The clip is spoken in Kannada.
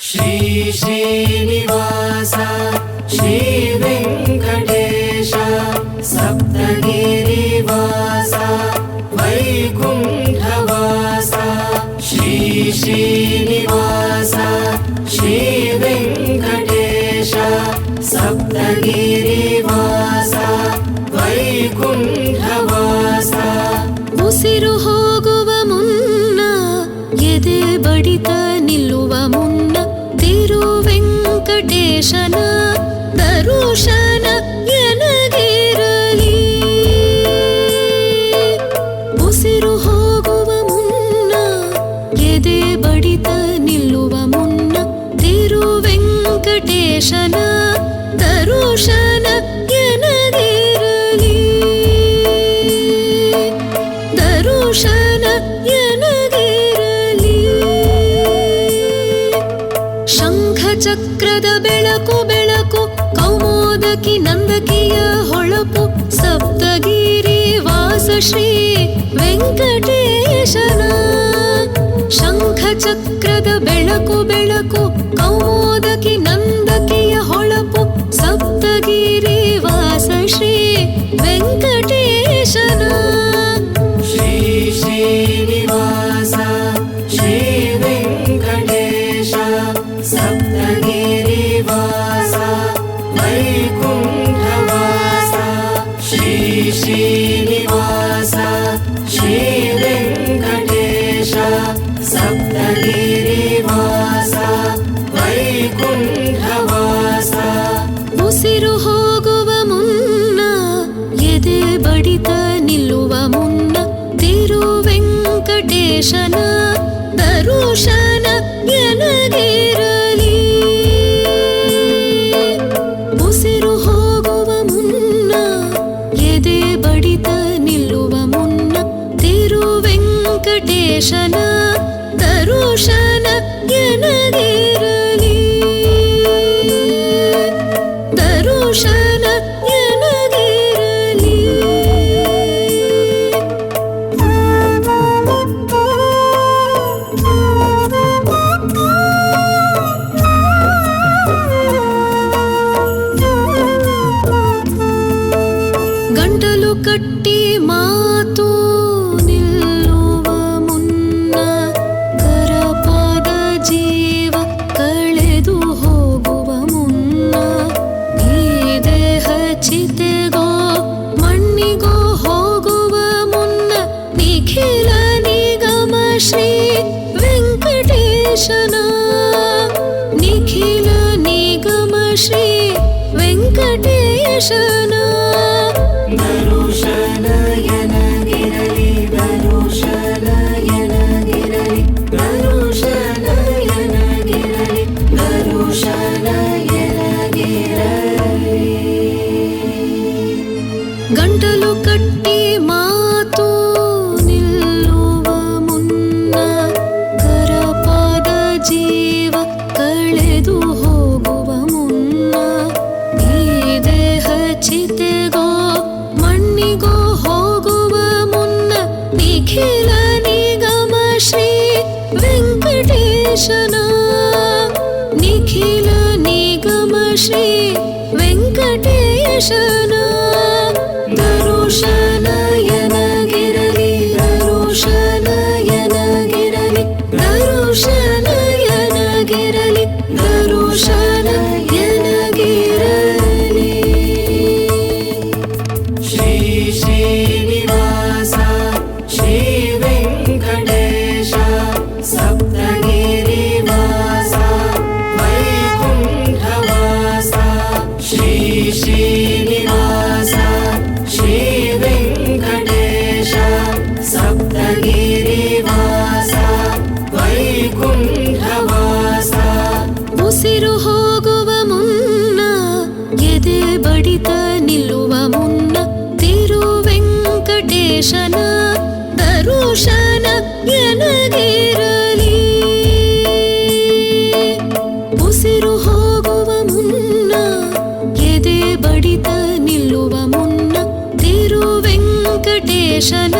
ಶ್ರೀ ಶ್ರೀನಿವಾಸ ಶ್ರೀ ವೆಂಕಟೇಶ ಸಪ್ತಗಿರಿವಾಸ ವೈಕುಂಠವಾಸ ಶ್ರೀ ಶ್ರೀನಿವಾಸ ಶ್ರೀ ವೆಂಕಟೇಶ ಸಪ್ತಗಿರಿವಾಸ ವೈಕುಂಠವಾಸ ಉಸಿರು ಹೋಗುವ ಮುನ್ನ ಎದೆ ಬಡಿತ ನಿಲ್ಲುವ ಮುನ್ನ ತಿರು ವೆಂಕಟೇಶನ ದರುಶನ ಎನಗಿರಲಿ. ಉಸಿರು ಹೋಗುವ ಮುನ್ನ ಎದೆ ಬಡಿತ ನಿಲ್ಲುವ ಮುನ್ನ ತಿರು ವೆಂಕಟೇಶನ ದರುಶನ ಎನಗಿರಲಿ. ದರುಶನ ಎನಗಿರಲಿ. ಶಂಖ ಚಕ್ರದ ಬೆಳಕು ಬೆಳಕು ಕೌಮೋದಕಿ ನಂದಕಿಯ ಹೊಳಪು ಸಪ್ತಗಿರಿ ವಾಸ ಶ್ರೀ ವೆಂಕಟೇಶನ. ಶಂಖ ಚಕ್ರದ ಬೆಳಕು ಬೆಳಕು ಕೌಮೋದಕಿ ನಂದಕಿಯ ಹೊಳಪು ಸಪ್ತಗಿರಿ ವಾಸ ಶ್ರೀ ವೆಂಕಟೇಶನ. ಶ್ರೀ ಶ್ರೀನಿವಾಸ ಶ್ರೀ ವೆಂಕಟೇಶ ಸಪ್ತಗಿರಿವಾಸ ವೈಕುಂಠವಾಸ ಶ್ರೀ ಶ್ರೀನಿವಾಸ ಶ್ರೀ ವೆಂಕಟೇಶ ಸಪ್ತಗಿರಿವಾಸ ವೈಕುಂಠವಾಸ. ಉಸಿರು ಹೋಗುವ ಮುನ್ನ ಎದೆ ಬಡಿತ ನಿಲ್ಲುವ ಮುನ್ನ ತಿರು ವೆಂಕಟೇಶನ ದರುಶನ ಎನಗಿರಲಿ. ಉಸಿರು ಹೋಗುವ ಮುನ್ನ ಎದೆ ಬಡಿತ ನಿಲ್ಲುವ ಮುನ್ನ ತಿರು ವೆಂಕಟೇಶನ ದರುಶನ ಎನಗಿರಲಿ. ದರುಶನ ಎನಗಿರಲಿ. ಗಂಟಲು ಕಟ್ಟಿ ಮಾತು ನಿಲ್ಲುವ ಮುನ್ನ ಕರಪಾದ ಜೀವ ಕಳೆದು ಹೋಗುವ ಮುನ್ನ ಈ ದೇಹ ಚಿತೆಗೋ ಮಣ್ಣಿಗೋ ಹೋಗುವ ಮುನ್ನ ನಿಖಿಲ ನಿಗಮ ಶ್ರೀ ವೆಂಕಟೇಶನ. ನಿಖಿಲ ನಿಗಮ ಶ್ರೀ ವೆಂಕಟೇಶನ. ದರುಶನ ಎನಗಿರಲಿ ದರುಶನ ಎನಗಿರಲಿ ದರುಶನ ಎನಗಿರಲಿ ದರುಶನ ಎನಗಿರಲಿ. ಗಂಟಲು ಕಟ್ಟಿ ಮಾತು ನಿಲ್ಲುವ ಮುನ್ನ ಕರಪಾದ ಜೀವ ಕಳೆದು ಹೋಗುವ ಮುನ್ನ ಈ ದೇಹ ಚಿತೆಗೋ ಮಣ್ಣಿಗೋ ಹೋಗುವ ಮುನ್ನ ನಿಖಿಲ ನಿಗಮ ಶ್ರೀ ವೆಂಕಟೇಶನ. ನಿಖಿಲ ನಿಗಮ ಶ್ರೀ ವೆಂಕಟೇಶನ. ದರುಶನ ಎನಗಿರಲಿ ದರುಶನ ಎನಗಿರಲಿ ದರುಶನ ಎನಗಿರಲಿ ದರುಶನ ಎನಗಿರಲಿ. ಶ್ರೀ ಶ್ರೀನಿವಾಸ ಶ್ರೀ ವೆಂಕಟೇಶ ಸಪ್ತಗಿರಿವಾಸ ವೈಕುಂಠವಾಸ ಶ್ರೀ ಶ್ರೀನಿವಾಸ ಶ್ರೀ ವೆಂಕಟೇಶ ಸಪ್ತಗಿರಿವಾಸ ವೈಕುಂಠವಾಸ. ಉಸಿರು ಹೋಗುವ ಮುನ್ನ ಎದೆ ಬಡಿತ ನಿಲ್ಲುವ ಮುನ್ನ ತಿರು ವೆಂಕಟೇಶನ ದರುಶನ ಎನಗಿರಲಿ. ಉಸಿರು ಹೋಗುವ ಮುನ್ನ ಎದೆ ಬಡಿತ ನಿಲ್ಲುವ ಮುನ್ನ ತಿರು ವೆಂಕಟೇಶನ